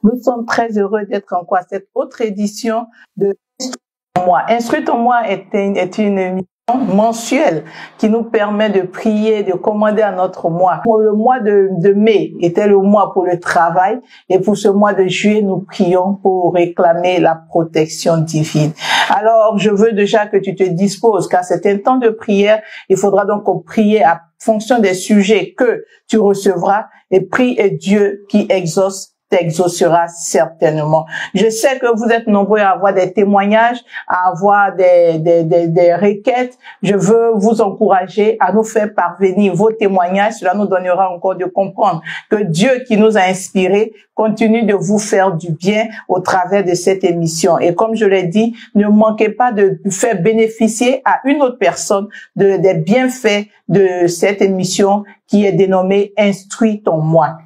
Nous sommes très heureux d'être encore à cette autre édition de Instruis ton moi. Instruis ton moi est une émission mensuelle qui nous permet de prier, de commander à notre mois. Pour le mois de mai était le mois pour le travail et pour ce mois de juillet, nous prions pour réclamer la protection divine. Alors, je veux déjà que tu te disposes car c'est un temps de prière. Il faudra donc prier à fonction des sujets que tu recevras et prie et Dieu qui exauce t'exaucera certainement. Je sais que vous êtes nombreux à avoir des témoignages, à avoir des requêtes. Je veux vous encourager à nous faire parvenir vos témoignages. Cela nous donnera encore de comprendre que Dieu qui nous a inspirés continue de vous faire du bien au travers de cette émission. Et comme je l'ai dit, ne manquez pas de faire bénéficier à une autre personne des bienfaits de cette émission qui est dénommée Instruis ton moi.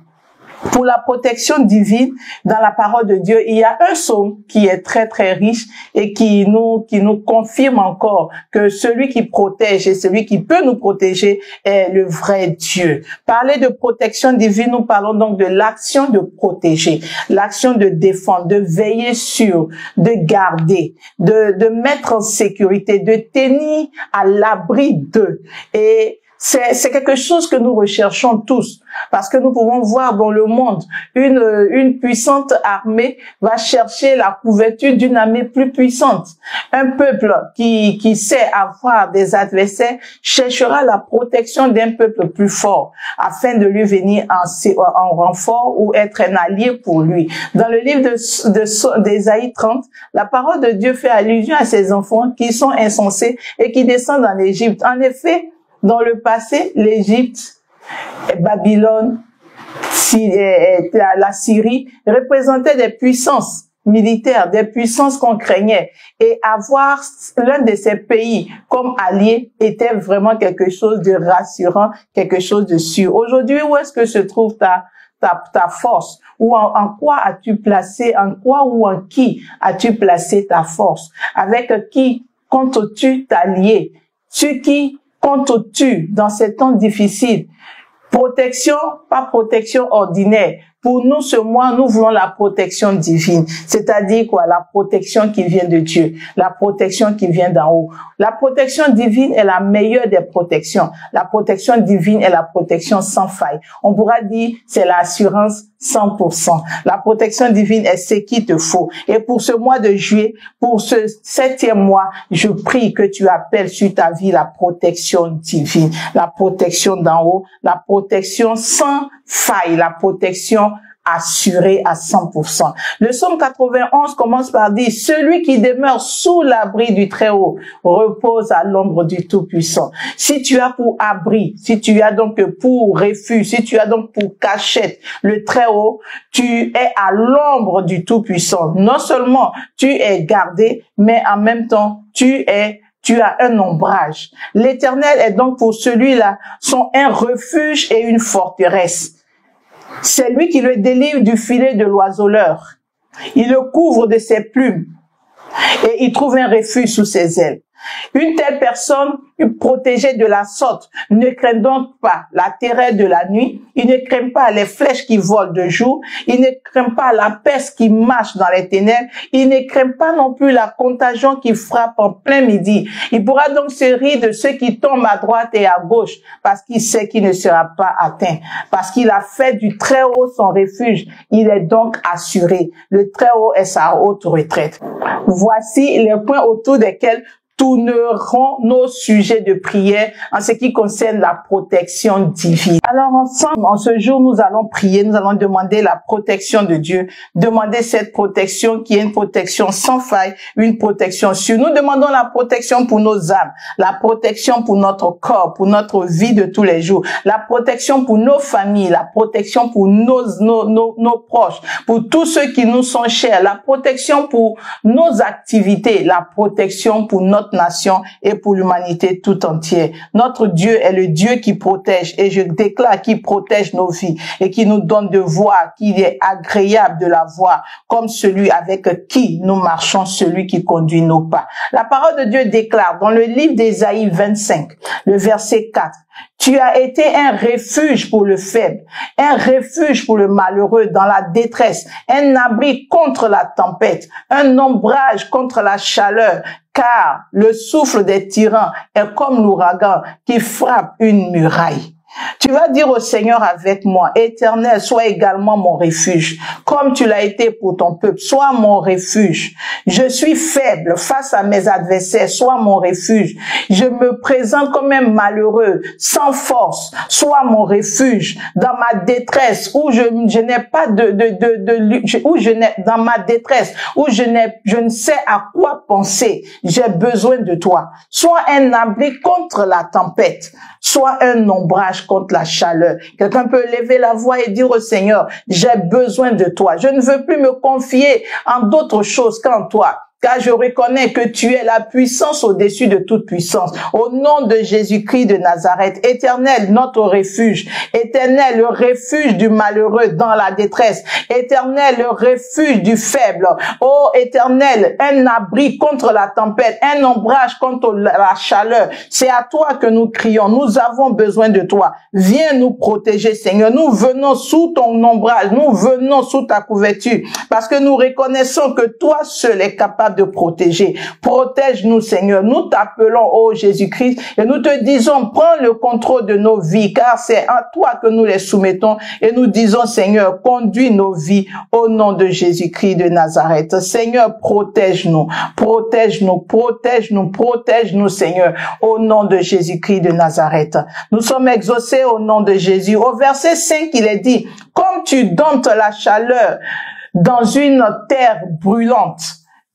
Pour la protection divine, dans la parole de Dieu, il y a un psaume qui est très très riche et qui nous confirme encore que celui qui protège et celui qui peut nous protéger est le vrai Dieu. Parler de protection divine, nous parlons donc de l'action de protéger, l'action de défendre, de veiller sur, de garder, de mettre en sécurité, de tenir à l'abri d'eux. Et c'est quelque chose que nous recherchons tous, parce que nous pouvons voir dans le monde une puissante armée va chercher la couverture d'une armée plus puissante. Un peuple qui sait avoir des adversaires cherchera la protection d'un peuple plus fort afin de lui venir en renfort ou être un allié pour lui. Dans le livre d'Ésaïe 30, la parole de Dieu fait allusion à ces enfants qui sont insensés et qui descendent en Égypte. En effet, dans le passé, l'Égypte, Babylone, la Syrie représentaient des puissances militaires, des puissances qu'on craignait. Et avoir l'un de ces pays comme allié était vraiment quelque chose de rassurant, quelque chose de sûr. Aujourd'hui, où est-ce que se trouve ta force? Ou en quoi as-tu placé, en quoi ou en qui as-tu placé ta force? Avec qui comptes-tu t'allier? Sur qui comptes-tu dans ces temps difficiles? Protection, pas protection ordinaire. Pour nous, ce mois, nous voulons la protection divine. C'est-à-dire quoi? La protection qui vient de Dieu. La protection qui vient d'en haut. La protection divine est la meilleure des protections. La protection divine est la protection sans faille. On pourra dire, c'est l'assurance 100%. La protection divine est ce qu'il te faut. Et pour ce mois de juillet, pour ce 7e mois, je prie que tu appelles sur ta vie la protection divine. La protection d'en haut. La protection sans faille. La protection assuré à 100%. Le psaume 91 commence par dire: celui qui demeure sous l'abri du Très-Haut repose à l'ombre du Tout-Puissant. Si tu as pour abri, si tu as donc pour refuge, si tu as donc pour cachette le Très-Haut, tu es à l'ombre du Tout-Puissant. Non seulement tu es gardé, mais en même temps tu as un ombrage. L'Éternel est donc pour celui-là un refuge et une forteresse. C'est lui qui le délivre du filet de l'oiseleur. Il le couvre de ses plumes et il trouve un refuge sous ses ailes. Une telle personne protégée de la sorte ne craint donc pas la terreur de la nuit, il ne craint pas les flèches qui volent de jour, il ne craint pas la peste qui marche dans les ténèbres, il ne craint pas non plus la contagion qui frappe en plein midi. Il pourra donc se rire de ceux qui tombent à droite et à gauche, parce qu'il sait qu'il ne sera pas atteint, parce qu'il a fait du Très-Haut son refuge. Il est donc assuré. Le Très-Haut est sa haute retraite. Voici les points autour desquels tourneront nos sujets de prière en ce qui concerne la protection divine. Alors ensemble, en ce jour, nous allons prier, nous allons demander la protection de Dieu, demander cette protection qui est une protection sans faille, une protection sûre. Nous demandons la protection pour nos âmes, la protection pour notre corps, pour notre vie de tous les jours, la protection pour nos familles, la protection pour nos proches, pour tous ceux qui nous sont chers, la protection pour nos activités, la protection pour notre notre nation et pour l'humanité tout entière. Notre Dieu est le Dieu qui protège et je déclare qu'il protège nos vies et qui nous donne de voir qu'il est agréable de la voir comme celui avec qui nous marchons, celui qui conduit nos pas. La parole de Dieu déclare dans le livre d'Ésaïe 25, le verset 4, tu as été un refuge pour le faible, un refuge pour le malheureux dans la détresse, un abri contre la tempête, un ombrage contre la chaleur, car le souffle des tyrans est comme l'ouragan qui frappe une muraille. Tu vas dire au Seigneur avec moi, Éternel, sois également mon refuge, comme tu l'as été pour ton peuple, sois mon refuge. Je suis faible face à mes adversaires, sois mon refuge. Je me présente comme un malheureux, sans force, sois mon refuge. Dans ma détresse, où je n'ai pas dans ma détresse, où je ne sais à quoi penser, j'ai besoin de toi. Sois un abri contre la tempête, sois un ombrage contre la chaleur. Quelqu'un peut lever la voix et dire au Seigneur, j'ai besoin de toi. Je ne veux plus me confier en d'autres choses qu'en toi. Car je reconnais que tu es la puissance au-dessus de toute puissance. Au nom de Jésus-Christ de Nazareth, Éternel, notre refuge. Éternel, le refuge du malheureux dans la détresse. Éternel, le refuge du faible. Oh, Éternel, un abri contre la tempête, un ombrage contre la chaleur. C'est à toi que nous crions. Nous avons besoin de toi. Viens nous protéger, Seigneur. Nous venons sous ton ombrage. Nous venons sous ta couverture. Parce que nous reconnaissons que toi seul es capable de protéger. Protège-nous, Seigneur. Nous t'appelons, ô Jésus-Christ, et nous te disons, prends le contrôle de nos vies, car c'est à toi que nous les soumettons, et nous disons, Seigneur, conduis nos vies au nom de Jésus-Christ de Nazareth. Seigneur, protège-nous, protège-nous, protège-nous, protège-nous, Seigneur, au nom de Jésus-Christ de Nazareth. Nous sommes exaucés au nom de Jésus. Au verset 5, il est dit, comme tu domptes la chaleur dans une terre brûlante,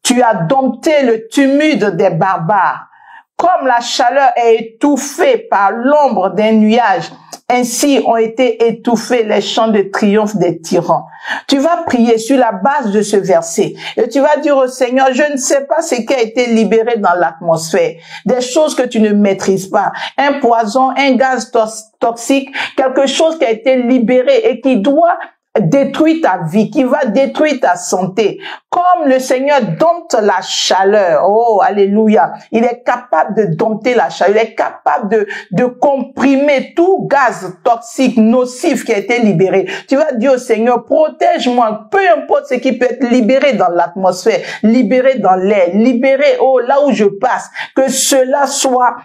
tu as dompté le tumulte des barbares. Comme la chaleur est étouffée par l'ombre d'un nuage, ainsi ont été étouffés les chants de triomphe des tyrans. Tu vas prier sur la base de ce verset et tu vas dire au Seigneur, je ne sais pas ce qui a été libéré dans l'atmosphère, des choses que tu ne maîtrises pas, un poison, un gaz toxique, quelque chose qui a été libéré et qui doit détruire ta vie, qui va détruire ta santé. Comme le Seigneur dompte la chaleur, oh, alléluia, il est capable de dompter la chaleur, il est capable de comprimer tout gaz toxique, nocif qui a été libéré. Tu vas dire au Seigneur, protège-moi, peu importe ce qui peut être libéré dans l'atmosphère, libéré dans l'air, libéré, oh, là où je passe, que cela soit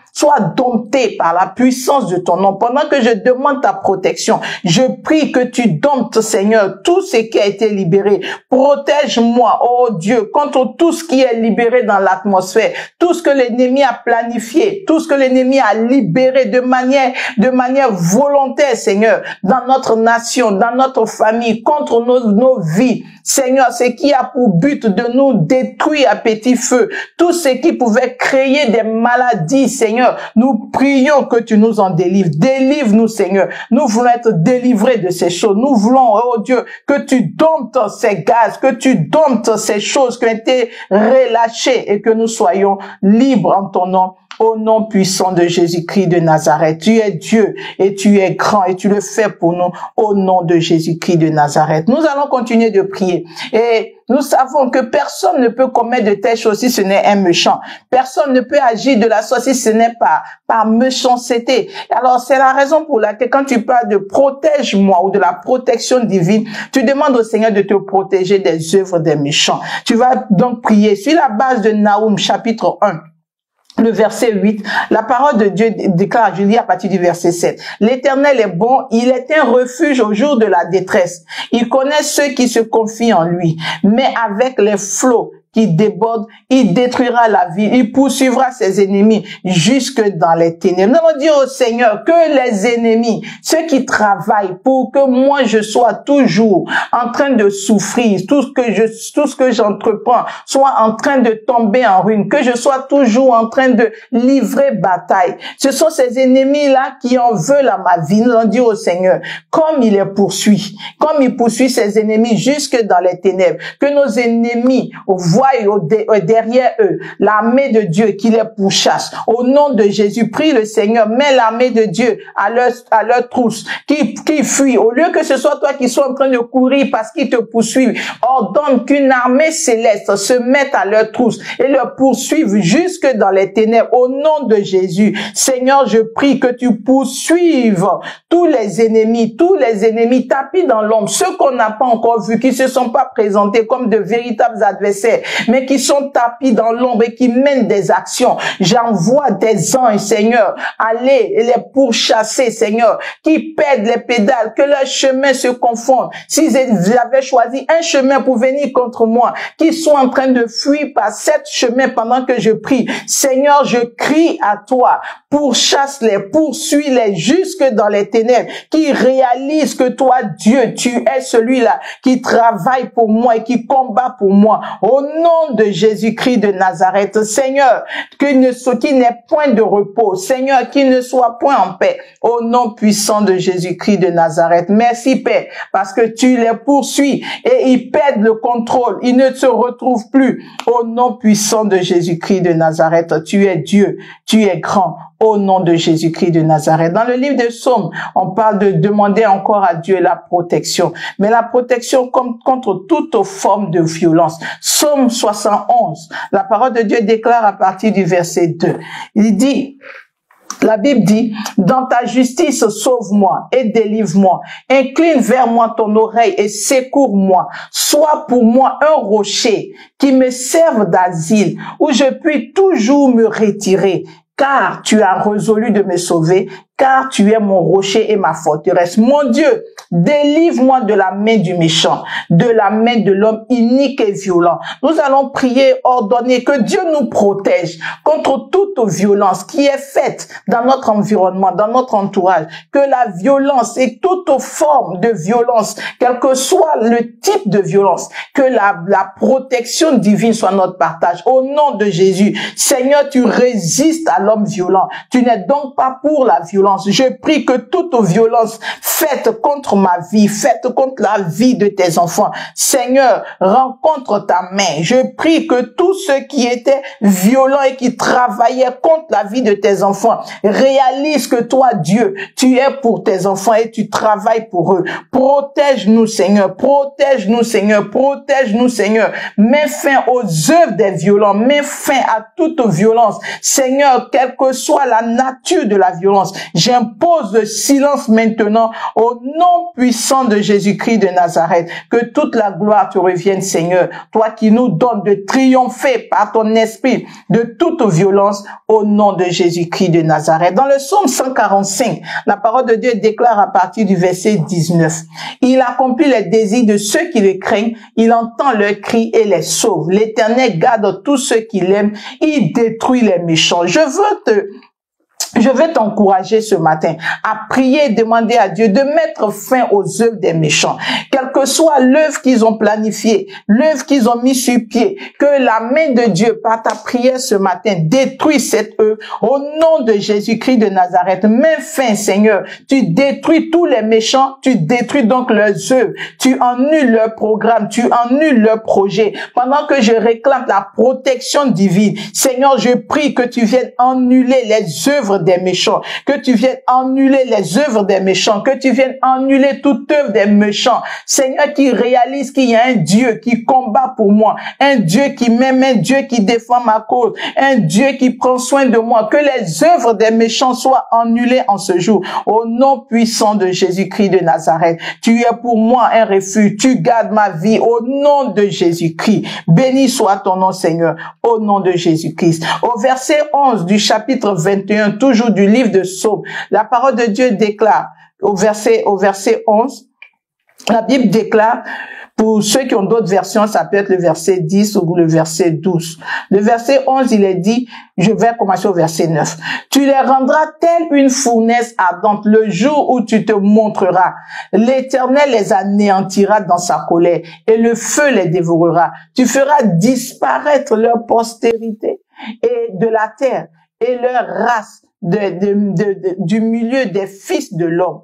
dompté par la puissance de ton nom. Pendant que je demande ta protection, je prie que tu domptes, Seigneur, tout ce qui a été libéré. Protège-moi, oh Dieu, contre tout ce qui est libéré dans l'atmosphère, tout ce que l'ennemi a planifié, tout ce que l'ennemi a libéré de manière volontaire, Seigneur, dans notre nation, dans notre famille, contre nos vies. Seigneur, ce qui a pour but de nous détruire à petit feu, tout ce qui pouvait créer des maladies, Seigneur, nous prions que tu nous en délivres. Délivre-nous, Seigneur. Nous voulons être délivrés de ces choses. Nous voulons, oh Dieu, que tu domptes ces gaz, que tu domptes ces choses qui ont été relâchées et que nous soyons libres en ton nom. Au nom puissant de Jésus-Christ de Nazareth. Tu es Dieu et tu es grand et tu le fais pour nous au nom de Jésus-Christ de Nazareth. Nous allons continuer de prier et nous savons que personne ne peut commettre de telles choses si ce n'est un méchant. Personne ne peut agir de la sorte si ce n'est pas par méchanceté. Alors c'est la raison pour laquelle quand tu parles de protège-moi ou de la protection divine, tu demandes au Seigneur de te protéger des œuvres des méchants. Tu vas donc prier sur la base de Naoum chapitre 1. Le verset 8, la parole de Dieu déclare, je lis à partir du verset 7. L'Éternel est bon, il est un refuge au jour de la détresse. Il connaît ceux qui se confient en lui, mais avec les flots qui déborde, il détruira la ville, il poursuivra ses ennemis jusque dans les ténèbres. Nous allons dire au Seigneur que les ennemis, ceux qui travaillent pour que moi je sois toujours en train de souffrir, tout ce que j'entreprends soit en train de tomber en ruine, que je sois toujours en train de livrer bataille. Ce sont ces ennemis-là qui en veulent à ma vie. Nous allons dire au Seigneur, comme il les poursuit, comme il poursuit ses ennemis jusque dans les ténèbres, que nos ennemis voient derrière eux l'armée de Dieu qui les pourchasse. Au nom de Jésus, prie le Seigneur, mets l'armée de Dieu à leur trousse, qui fuit. Au lieu que ce soit toi qui sois en train de courir parce qu'ils te poursuivent, ordonne qu'une armée céleste se mette à leur trousse et leur poursuive jusque dans les ténèbres. Au nom de Jésus, Seigneur, je prie que tu poursuives tous les ennemis tapis dans l'ombre, ceux qu'on n'a pas encore vus, qui se sont pas présentés comme de véritables adversaires, mais qui sont tapis dans l'ombre et qui mènent des actions. J'envoie des anges, Seigneur, aller les pourchasser, Seigneur, qui perdent les pédales, que leurs chemins se confondent. S'ils avaient choisi un chemin pour venir contre moi, qu'ils soient en train de fuir par cet chemin pendant que je prie. Seigneur, je crie à toi, pourchasse-les, poursuis-les jusque dans les ténèbres, qui réalisent que toi, Dieu, tu es celui-là qui travaille pour moi et qui combat pour moi. Au nom de Jésus-Christ de Nazareth, Seigneur, qu'il n'ait point de repos, Seigneur, qu'il ne soit point en paix. Au nom puissant de Jésus-Christ de Nazareth. Merci, Père, parce que tu les poursuis et ils perdent le contrôle. Ils ne se retrouvent plus. Au nom puissant de Jésus-Christ de Nazareth, tu es Dieu, tu es grand. Au nom de Jésus-Christ de Nazareth. Dans le livre des Psaumes, on parle de demander encore à Dieu la protection. Mais la protection contre toute forme de violence. Psaume 71, la parole de Dieu déclare à partir du verset 2. Il dit, la Bible dit, dans ta justice, sauve-moi et délivre-moi. Incline vers moi ton oreille et secours-moi. Sois pour moi un rocher qui me serve d'asile, où je puis toujours me retirer. Car tu as résolu de me sauver, car tu es mon rocher et ma forteresse. Mon Dieu, délivre-moi de la main du méchant, de la main de l'homme inique et violent. Nous allons prier, ordonner que Dieu nous protège contre toute violence qui est faite dans notre environnement, dans notre entourage. Que la violence et toute forme de violence, quel que soit le type de violence, que la protection divine soit notre partage. Au nom de Jésus, Seigneur, tu résistes à l'homme violent. Tu n'es donc pas pour la violence. Je prie que toute violence faite contre ma vie, faite contre la vie de tes enfants, Seigneur, rencontre ta main. Je prie que tous ceux qui étaient violents et qui travaillaient contre la vie de tes enfants réalisent que toi, Dieu, tu es pour tes enfants et tu travailles pour eux. Protège-nous, Seigneur. Protège-nous, Seigneur. Protège-nous, Seigneur. Mets fin aux œuvres des violents. Mets fin à toute violence. Seigneur, quelle que soit la nature de la violence, j'impose le silence maintenant au nom puissant de Jésus-Christ de Nazareth. Que toute la gloire te revienne, Seigneur. Toi qui nous donnes de triompher par ton esprit de toute violence au nom de Jésus-Christ de Nazareth. Dans le psaume 145, la parole de Dieu déclare à partir du verset 19. Il accomplit les désirs de ceux qui le craignent. Il entend leurs cris et les sauve. L'Éternel garde tous ceux qui l'aiment. Il détruit les méchants. Je veux t'encourager ce matin à prier et demander à Dieu de mettre fin aux œuvres des méchants. Quelle que soit l'œuvre qu'ils ont planifiée, l'œuvre qu'ils ont mis sur pied, que la main de Dieu, par ta prière ce matin, détruit cette œuvre au nom de Jésus-Christ de Nazareth. Mets fin, Seigneur. Tu détruis tous les méchants, tu détruis donc leurs œuvres, tu annules leur programme, tu annules leur projet. Pendant que je réclame la protection divine, Seigneur, je prie que tu viennes annuler les œuvres des méchants, que tu viennes annuler les œuvres des méchants, que tu viennes annuler toute œuvre des méchants. Seigneur, qui réalise qu'il y a un Dieu qui combat pour moi, un Dieu qui m'aime, un Dieu qui défend ma cause, un Dieu qui prend soin de moi. Que les œuvres des méchants soient annulées en ce jour. Au nom puissant de Jésus-Christ de Nazareth, tu es pour moi un refuge, tu gardes ma vie au nom de Jésus-Christ. Béni soit ton nom, Seigneur, au nom de Jésus-Christ. Au verset 11 du chapitre 21, toujours du livre de Psaume, la parole de Dieu déclare, au verset 11, la Bible déclare, pour ceux qui ont d'autres versions, ça peut être le verset 10 ou le verset 12. Le verset 11, il est dit, je vais commencer au verset 9. Tu les rendras telle une fournaise ardente le jour où tu te montreras. L'Éternel les anéantira dans sa colère et le feu les dévorera. Tu feras disparaître leur postérité et de la terre et leur race du milieu des fils de l'homme.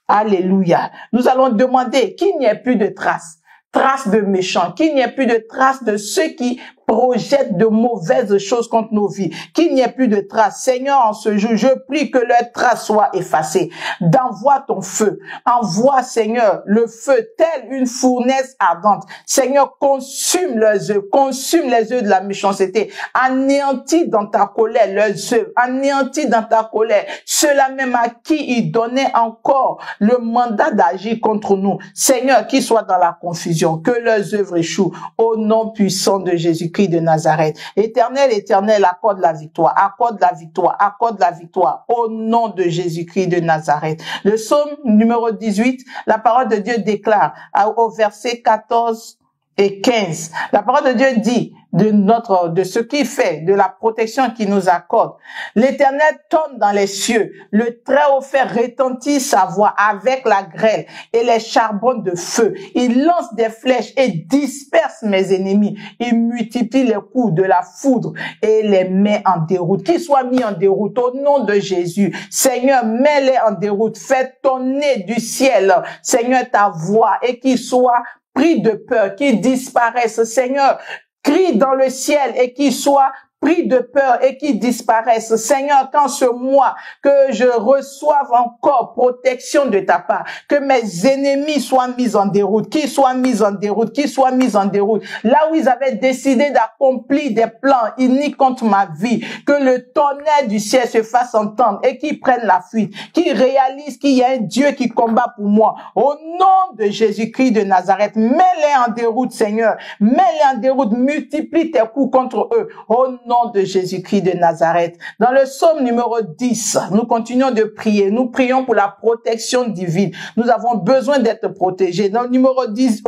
Alléluia. Nous allons demander qu'il n'y ait plus de traces. trace de méchants, qu'il n'y ait plus de trace de ceux qui projettent de mauvaises choses contre nos vies, qu'il n'y ait plus de traces. Seigneur, en ce jour, je prie que leurs traces soient effacées. D'envoie ton feu. Envoie, Seigneur, le feu tel une fournaise ardente. Seigneur, consume leurs œuvres, consume les œuvres de la méchanceté. Anéantis dans ta colère leurs œuvres, anéantis dans ta colère ceux-là même à qui il donnait encore le mandat d'agir contre nous. Seigneur, qu'ils soient dans la confusion, que leurs œuvres échouent au nom puissant de Jésus-Christ de Nazareth. Éternel, éternel, accorde la victoire, accorde la victoire, accorde la victoire au nom de Jésus-Christ de Nazareth. Le psaume numéro 18, la parole de Dieu déclare au verset 14 et 15. La parole de Dieu dit de ce qu'il fait, de la protection qu'il nous accorde. L'Éternel tombe dans les cieux, le Très-Haut fait retentir sa voix avec la grêle et les charbons de feu. Il lance des flèches et disperse mes ennemis. Il multiplie les coups de la foudre et les met en déroute. Qu'ils soient mis en déroute au nom de Jésus. Seigneur, mets-les en déroute. Fais tonner du ciel, Seigneur, ta voix et qu'ils soient pris de peur, qu'ils disparaissent. Seigneur, crie dans le ciel et qu'ils soient pris de peur et qui disparaissent. Seigneur, qu'en ce mois, que je reçoive encore protection de ta part, que mes ennemis soient mis en déroute, qu'ils soient mis en déroute, qu'ils soient mis en déroute. Là où ils avaient décidé d'accomplir des plans iniques contre ma vie, que le tonnerre du ciel se fasse entendre et qu'ils prennent la fuite, qu'ils réalisent qu'il y a un Dieu qui combat pour moi. Au nom de Jésus-Christ de Nazareth, mets-les en déroute, Seigneur. Mets-les en déroute, multiplie tes coups contre eux. Au nom de Jésus-Christ de Nazareth. Dans le psaume numéro 10, nous continuons de prier. Nous prions pour la protection divine. Nous avons besoin d'être protégés. Dans le numéro 10,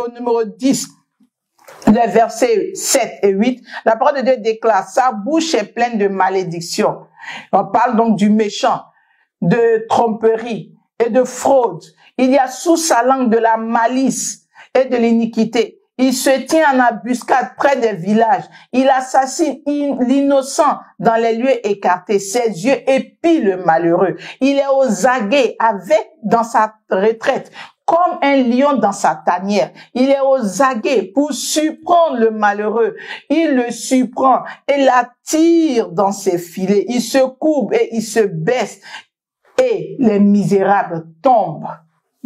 les versets 7 et 8, la parole de Dieu déclare: sa bouche est pleine de malédictions. On parle donc du méchant, de tromperie et de fraude. Il y a sous sa langue de la malice et de l'iniquité. Il se tient en embuscade près des villages. Il assassine l'innocent dans les lieux écartés. Ses yeux épient le malheureux. Il est aux aguets avec dans sa retraite, comme un lion dans sa tanière. Il est aux aguets pour surprendre le malheureux. Il le surprend et l'attire dans ses filets. Il se courbe et il se baisse et les misérables tombent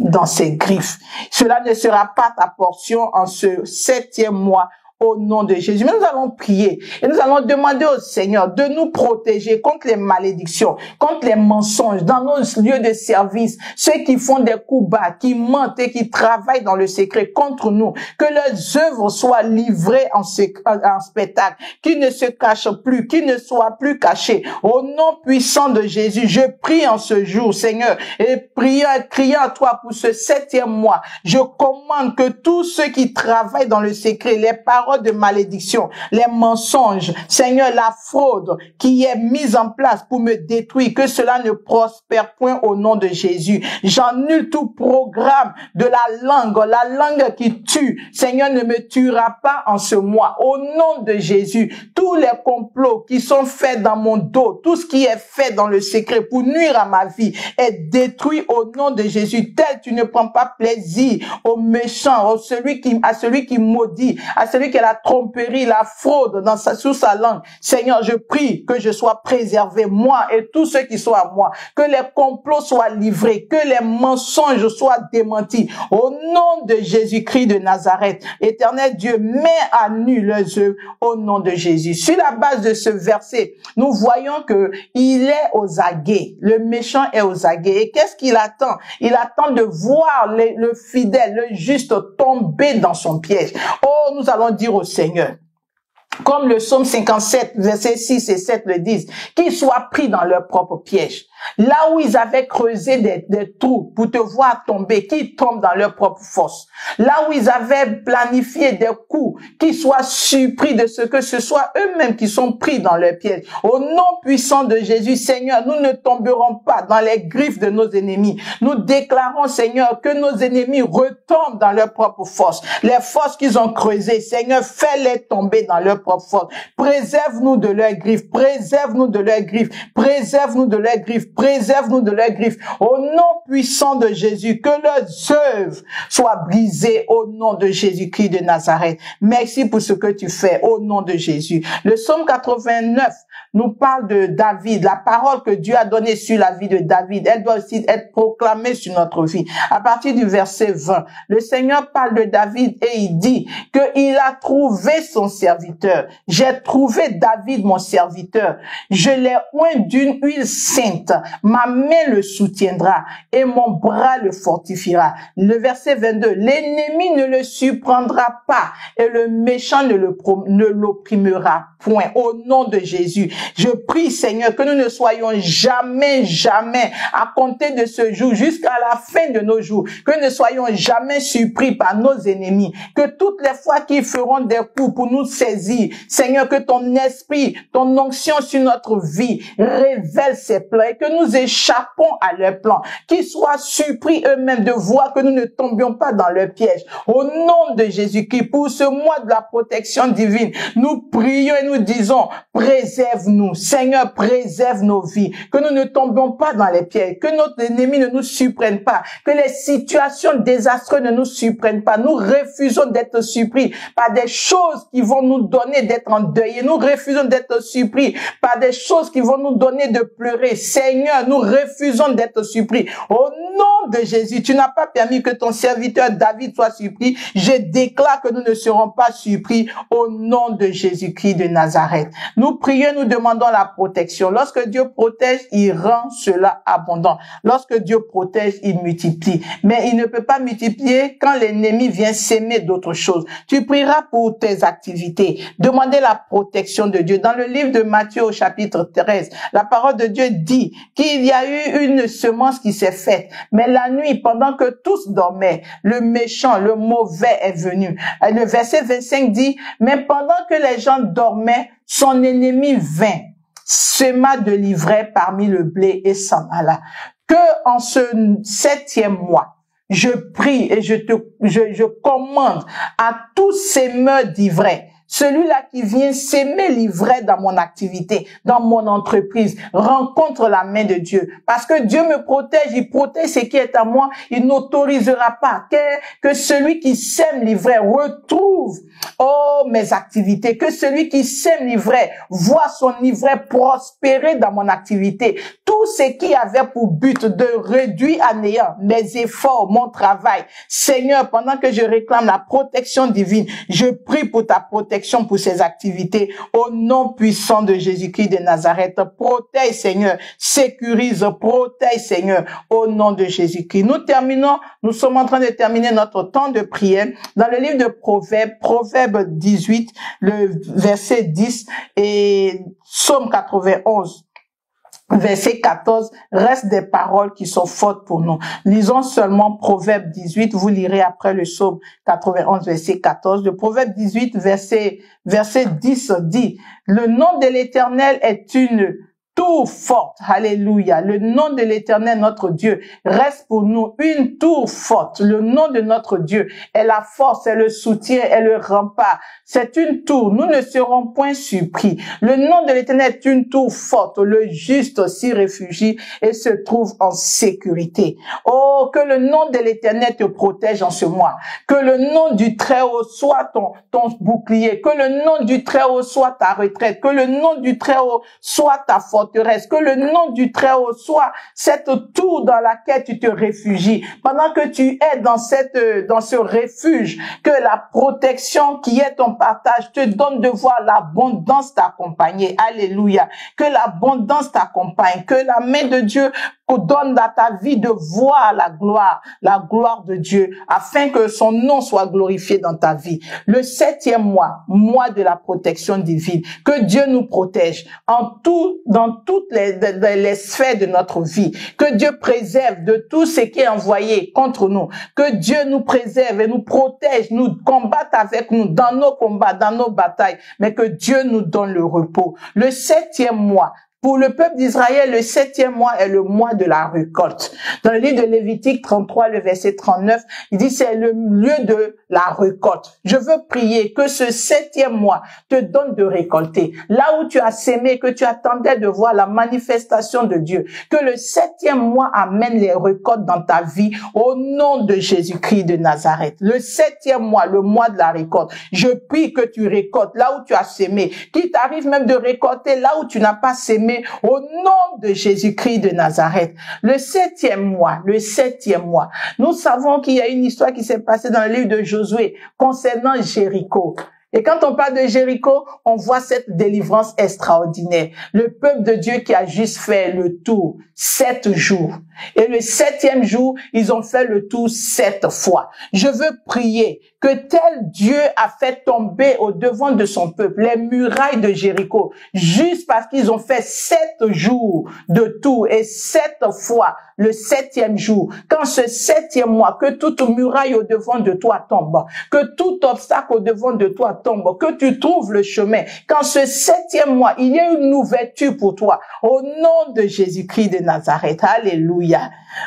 dans ses griffes. Cela ne sera pas ta portion en ce 7e mois au nom de Jésus. Mais nous allons prier et nous allons demander au Seigneur de nous protéger contre les malédictions, contre les mensonges dans nos lieux de service, ceux qui font des coups bas, qui mentent et qui travaillent dans le secret contre nous, que leurs œuvres soient livrées en spectacle, qu'ils ne se cachent plus, qu'ils ne soient plus cachés. Au nom puissant de Jésus, je prie en ce jour, Seigneur, et criant à toi pour ce 7e mois, je commande que tous ceux qui travaillent dans le secret, les paroles de malédiction, les mensonges, Seigneur, la fraude qui est mise en place pour me détruire, que cela ne prospère point au nom de Jésus. J'annule tout programme de la langue qui tue. Seigneur, ne me tuera pas en ce mois. Au nom de Jésus, tous les complots qui sont faits dans mon dos, tout ce qui est fait dans le secret pour nuire à ma vie est détruit au nom de Jésus. Tel tu ne prends pas plaisir au méchant, à celui qui maudit, à celui qui a la tromperie, la fraude sous sa langue. Seigneur, je prie que je sois préservé, moi et tous ceux qui sont à moi, que les complots soient livrés, que les mensonges soient démentis. Au nom de Jésus-Christ de Nazareth, Éternel Dieu, mets à nu leurs œuvres au nom de Jésus. Sur la base de ce verset, nous voyons que il est aux aguets. Le méchant est aux aguets. Et qu'est-ce qu'il attend? Il attend de voir le fidèle, le juste tomber dans son piège. Oh, nous allons dire au Seigneur, comme le psaume 57, versets 6 et 7 le disent, qu'ils soient pris dans leur propre piège. Là où ils avaient creusé des trous pour te voir tomber, qu'ils tombent dans leur propre fosse. Là où ils avaient planifié des coups, qu'ils soient surpris de ce que ce soit eux-mêmes qui sont pris dans leur piège. Au nom puissant de Jésus, Seigneur, nous ne tomberons pas dans les griffes de nos ennemis. Nous déclarons, Seigneur, que nos ennemis retombent dans leur propre fosse. Les fosses qu'ils ont creusées, Seigneur, fais-les tomber dans leur propre fosse. Préserve-nous de leurs griffes, préserve-nous de leurs griffes, préserve-nous de leurs griffes. préserve-nous de leurs griffes. Au nom puissant de Jésus, que leurs œuvres soient brisées au nom de Jésus-Christ de Nazareth. Merci pour ce que tu fais au nom de Jésus. Le psaume 89 nous parle de David, la parole que Dieu a donnée sur la vie de David. Elle doit aussi être proclamée sur notre vie. À partir du verset 20, le Seigneur parle de David et il dit qu'il a trouvé son serviteur. J'ai trouvé David, mon serviteur. Je l'ai oint d'une huile sainte. Ma main le soutiendra et mon bras le fortifiera. Le verset 22, l'ennemi ne le surprendra pas et le méchant ne l'opprimera point. Au nom de Jésus, je prie, Seigneur, que nous ne soyons jamais à compter de ce jour jusqu'à la fin de nos jours, que nous ne soyons jamais surpris par nos ennemis, que toutes les fois qu'ils feront des coups pour nous saisir, Seigneur, que ton esprit, ton onction sur notre vie révèle ses plans et que nous échappons à leurs plans, qu'ils soient surpris eux-mêmes de voir que nous ne tombions pas dans leur piège. Au nom de Jésus-Christ, pour ce mois de la protection divine, nous prions et nous disons, préserve-nous, Seigneur, préserve nos vies, que nous ne tombions pas dans les pièges, que notre ennemi ne nous surprenne pas, que les situations désastreuses ne nous surprennent pas. Nous refusons d'être surpris par des choses qui vont nous donner d'être endeuillés. Nous refusons d'être surpris par des choses qui vont nous donner de pleurer. Seigneur, nous refusons d'être surpris. Au nom de Jésus, tu n'as pas permis que ton serviteur David soit surpris. Je déclare que nous ne serons pas surpris au nom de Jésus-Christ de Nazareth. Nous prions, nous demandons la protection. Lorsque Dieu protège, il rend cela abondant. Lorsque Dieu protège, il multiplie. Mais il ne peut pas multiplier quand l'ennemi vient s'aimer d'autres choses. Tu prieras pour tes activités. Demandez la protection de Dieu. Dans le livre de Matthieu au chapitre 13, la parole de Dieu dit qu'il y a eu une semence qui s'est faite. Mais la nuit, pendant que tous dormaient, le méchant, le mauvais est venu. Le verset 25 dit, mais pendant que les gens dormaient, son ennemi vint, sema de l'ivraie parmi le blé et s'en alla. Que en ce 7e mois, je prie et je commande à tous semeurs d'ivraie, celui-là qui vient s'aimer l'ivraie dans mon activité, dans mon entreprise, rencontre la main de Dieu. Parce que Dieu me protège, il protège ce qui est à moi. Il n'autorisera pas que celui qui sème l'ivraie retrouve, mes activités. Que celui qui sème l'ivraie voit son ivraie prospérer dans mon activité. Tout ce qui avait pour but de réduire à néant mes efforts, mon travail. Seigneur, pendant que je réclame la protection divine, je prie pour ta protection pour ces activités au nom puissant de Jésus-Christ de Nazareth. Protège, Seigneur, sécurise, protège, Seigneur, au nom de Jésus-Christ. Nous sommes en train de terminer notre temps de prière dans le livre de Proverbes, Proverbe 18, le verset 10 et Psaume 91. Verset 14, reste des paroles qui sont fortes pour nous. Lisons seulement Proverbe 18, vous lirez après le Psaume 91, verset 14. Le Proverbe 18, verset 10 dit, le nom de l'Éternel est une tour forte. Alléluia. Le nom de l'Éternel, notre Dieu, reste pour nous une tour forte. Le nom de notre Dieu est la force, est le soutien, est le rempart. C'est une tour. Nous ne serons point surpris. Le nom de l'Éternel est une tour forte. Le juste s'y réfugie et se trouve en sécurité. Oh, que le nom de l'Éternel te protège en ce mois. Que le nom du Très-Haut soit ton bouclier. Que le nom du Très-Haut soit ta retraite. Que le nom du Très-Haut soit ta forteresse. Que le nom du Très-Haut soit cette tour dans laquelle tu te réfugies. Pendant que tu es dans ce refuge, que la protection qui est ton partage te donne de voir l'abondance t'accompagner. Alléluia. Que l'abondance t'accompagne. Que la main de Dieu donne à ta vie de voir la gloire de Dieu, afin que son nom soit glorifié dans ta vie. Le 7e mois de la protection divine, que Dieu nous protège dans toutes les sphères de notre vie, que Dieu préserve de tout ce qui est envoyé contre nous, que Dieu nous préserve et nous protège, nous combatte avec nous dans nos combats, dans nos batailles, mais que Dieu nous donne le repos. Le 7e mois, Pour le peuple d'Israël, le 7e mois est le mois de la récolte. Dans le livre de Lévitique 33, le verset 39, il dit c'est le lieu de la récolte. Je veux prier que ce 7e mois te donne de récolter. Là où tu as sémé, que tu attendais de voir la manifestation de Dieu, que le 7e mois amène les récoltes dans ta vie au nom de Jésus-Christ de Nazareth. Le 7e mois, le mois de la récolte. Je prie que tu récoltes là où tu as sémé, qu'il t'arrive même de récolter là où tu n'as pas sémé au nom de Jésus-Christ de Nazareth. Le 7e mois, nous savons qu'il y a une histoire qui s'est passée dans le livre de Josué concernant Jéricho. Et quand on parle de Jéricho, on voit cette délivrance extraordinaire. Le peuple de Dieu qui a juste fait le tour 7 jours. Et le 7e jour, ils ont fait le tour 7 fois. Je veux prier que tel Dieu a fait tomber au devant de son peuple les murailles de Jéricho, juste parce qu'ils ont fait 7 jours de tour et 7 fois le 7e jour. Quand ce 7e mois, que toute muraille au devant de toi tombe, que tout obstacle au devant de toi tombe, que tu trouves le chemin. Quand ce 7e mois, il y a une ouverture pour toi, au nom de Jésus-Christ de Nazareth. Alléluia.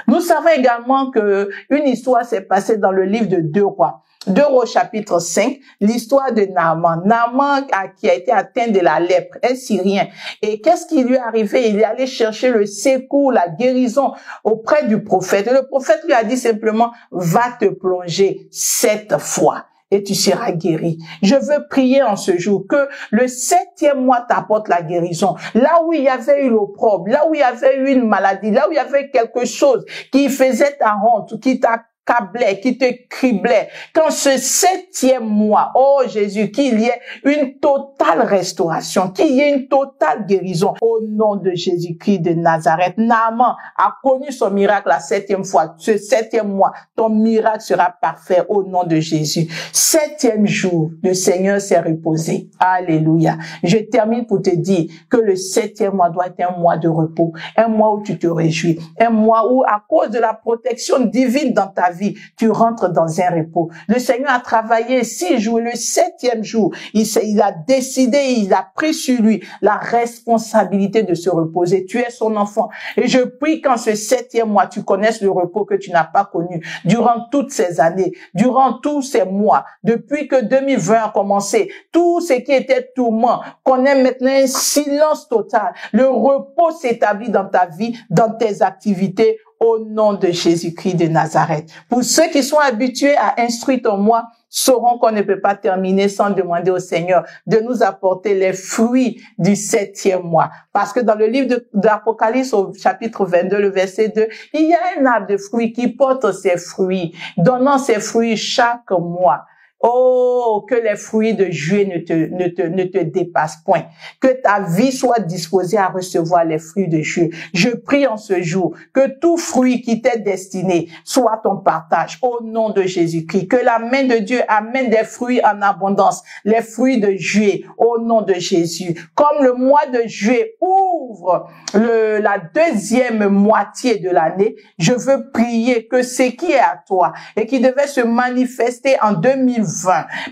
Nous savons également que une histoire s'est passée dans le livre de 2 Rois. 2 Rois chapitre 5, l'histoire de Naaman. Naaman qui a été atteint de la lèpre, un Syrien. Et qu'est-ce qui lui est arrivé? Il est allé chercher le secours, la guérison auprès du prophète. Et le prophète lui a dit simplement, va te plonger 7 fois. Et tu seras guéri. Je veux prier en ce jour que le 7e mois t'apporte la guérison. Là où il y avait eu l'opprobre, là où il y avait eu une maladie, là où il y avait quelque chose qui faisait ta honte, qui t'accablait, qui te criblait. Quand ce 7e mois, oh Jésus, qu'il y ait une totale restauration, qu'il y ait une totale guérison au nom de Jésus-Christ de Nazareth. Naaman a connu son miracle la 7e fois. Ce 7e mois, ton miracle sera parfait au nom de Jésus. 7e jour, le Seigneur s'est reposé. Alléluia. Je termine pour te dire que le 7e mois doit être un mois de repos, un mois où tu te réjouis, un mois où, à cause de la protection divine dans ta vie, tu rentres dans un repos. Le Seigneur a travaillé 6 jours. Le 7e jour, il a décidé, il a pris sur lui la responsabilité de se reposer. Tu es son enfant. Et je prie qu'en ce 7e mois, tu connaisses le repos que tu n'as pas connu durant toutes ces années, durant tous ces mois, depuis que 2020 a commencé. Tout ce qui était tourment connaît maintenant un silence total. Le repos s'établit dans ta vie, dans tes activités, au nom de Jésus-Christ de Nazareth. Pour ceux qui sont habitués à instruire ton moi, sauront qu'on ne peut pas terminer sans demander au Seigneur de nous apporter les fruits du 7e mois. Parce que dans le livre d'Apocalypse, au chapitre 22, le verset 2, il y a un arbre de fruits qui porte ses fruits, donnant ses fruits chaque mois. Oh, que les fruits de juillet ne te dépassent point. Que ta vie soit disposée à recevoir les fruits de juillet. Je prie en ce jour que tout fruit qui t'est destiné soit ton partage au nom de Jésus-Christ. Que la main de Dieu amène des fruits en abondance, les fruits de juillet au nom de Jésus. Comme le mois de juillet ouvre la deuxième moitié de l'année, je veux prier que ce qui est à toi et qui devait se manifester en 2020,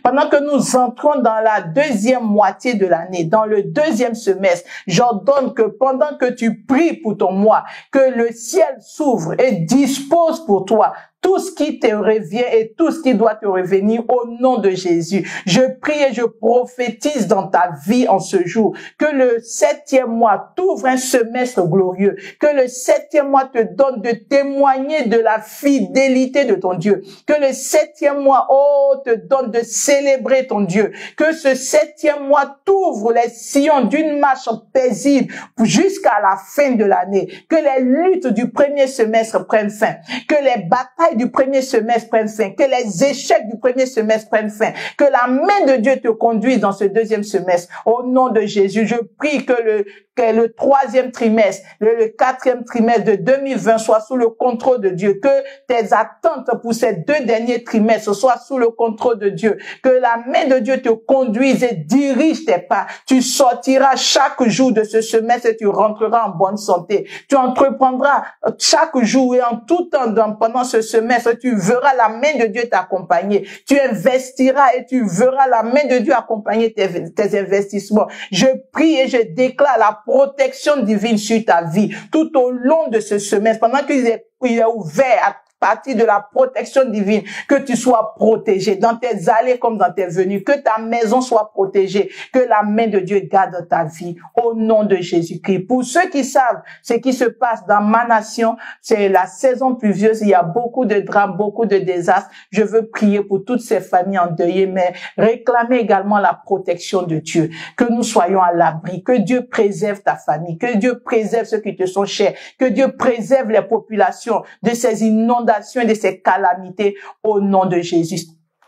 pendant que nous entrons dans la deuxième moitié de l'année, dans le deuxième semestre, j'ordonne que pendant que tu pries pour ton mois, que le ciel s'ouvre et dispose pour toi tout ce qui te revient et tout ce qui doit te revenir au nom de Jésus. Je prie et je prophétise dans ta vie en ce jour que le 7e mois t'ouvre un semestre glorieux, que le 7e mois te donne de témoigner de la fidélité de ton Dieu, que le 7e mois, te donne de célébrer ton Dieu, que ce 7e mois t'ouvre les sillons d'une marche paisible jusqu'à la fin de l'année, que les luttes du premier semestre prennent fin, que les batailles du premier semestre prennent fin, que les échecs du premier semestre prennent fin, que la main de Dieu te conduise dans ce deuxième semestre. Au nom de Jésus, je prie que le troisième trimestre, le 4e trimestre de 2020 soit sous le contrôle de Dieu, que tes attentes pour ces 2 derniers trimestres soient sous le contrôle de Dieu, que la main de Dieu te conduise et dirige tes pas. Tu sortiras chaque jour de ce semestre et tu rentreras en bonne santé. Tu entreprendras chaque jour et en tout temps pendant ce semestre semestre, tu verras la main de Dieu t'accompagner. Tu investiras et tu verras la main de Dieu accompagner tes investissements. Je prie et je déclare la protection divine sur ta vie tout au long de ce semestre, pendant qu'il est ouvert à partir de la protection divine, que tu sois protégé dans tes allées comme dans tes venues, que ta maison soit protégée, que la main de Dieu garde ta vie au nom de Jésus-Christ. Pour ceux qui savent ce qui se passe dans ma nation, c'est la saison pluvieuse, il y a beaucoup de drames, beaucoup de désastres. Je veux prier pour toutes ces familles endeuillées, mais réclamer également la protection de Dieu, que nous soyons à l'abri, que Dieu préserve ta famille, que Dieu préserve ceux qui te sont chers, que Dieu préserve les populations de ces inondations et de ces calamités au nom de Jésus.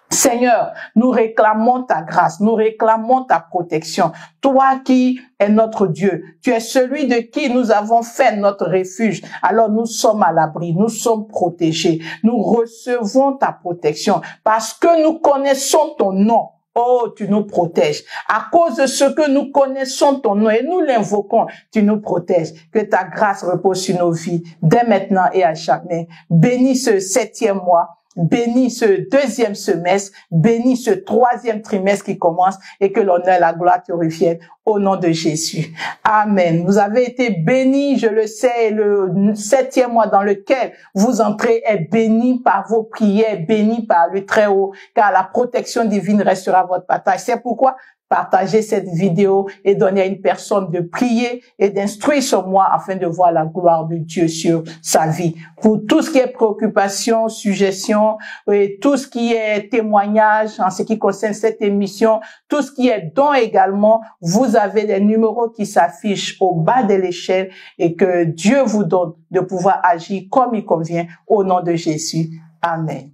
Seigneur, nous réclamons ta grâce, nous réclamons ta protection. Toi qui es notre Dieu, tu es celui de qui nous avons fait notre refuge. Alors nous sommes à l'abri, nous sommes protégés. Nous recevons ta protection parce que nous connaissons ton nom. Oh, tu nous protèges. À cause de ce que nous connaissons ton nom et nous l'invoquons, tu nous protèges. Que ta grâce repose sur nos vies, dès maintenant et à jamais. Bénis ce 7e mois. Bénis ce 2e semestre, bénis ce 3e trimestre qui commence et que l'honneur et la gloire te reviennent au nom de Jésus. Amen. Vous avez été bénis, je le sais, le 7e mois dans lequel vous entrez est béni par vos prières, béni par le Très-Haut, car la protection divine restera votre partage. C'est pourquoi partagez cette vidéo et donnez à une personne de prier et d'instruire sur moi afin de voir la gloire de Dieu sur sa vie. Pour tout ce qui est préoccupation, suggestion et tout ce qui est témoignage en ce qui concerne cette émission, tout ce qui est don également, vous avez les numéros qui s'affichent au bas de l'échelle et que Dieu vous donne de pouvoir agir comme il convient au nom de Jésus. Amen.